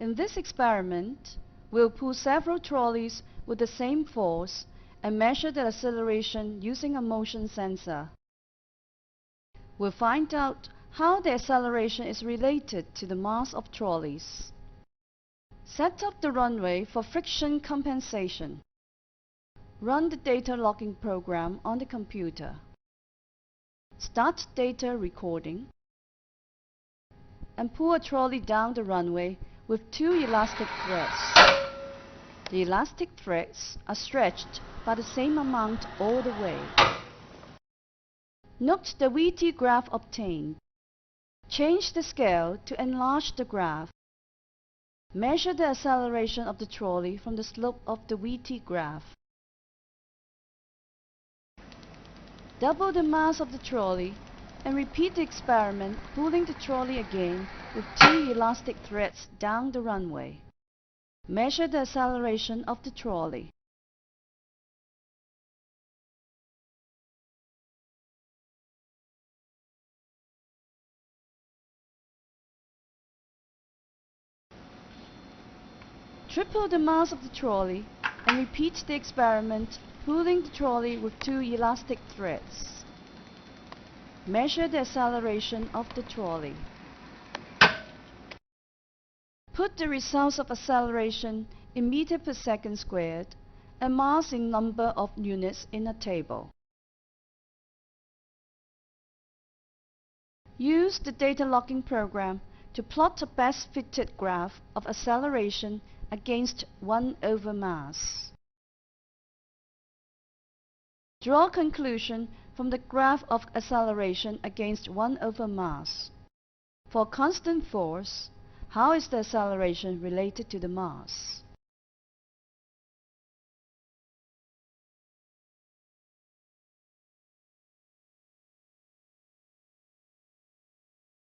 In this experiment, we'll pull several trolleys with the same force and measure the acceleration using a motion sensor. We'll find out how the acceleration is related to the mass of trolleys. Set up the runway for friction compensation. Run the data logging program on the computer. Start data recording and pull a trolley down the runway with 2 elastic threads. The elastic threads are stretched by the same amount all the way. Note the VT graph obtained. Change the scale to enlarge the graph. Measure the acceleration of the trolley from the slope of the VT graph. Double the mass of the trolley and repeat the experiment, pulling the trolley again with 2 elastic threads down the runway. Measure the acceleration of the trolley. Triple the mass of the trolley and repeat the experiment, pulling the trolley with 2 elastic threads. Measure the acceleration of the trolley. Put the results of acceleration in meter per second squared and mass in number of units in a table. Use the data logging program to plot a best fitted graph of acceleration against 1 over mass. Draw conclusion from the graph of acceleration against 1 over mass. For constant force, how is the acceleration related to the mass?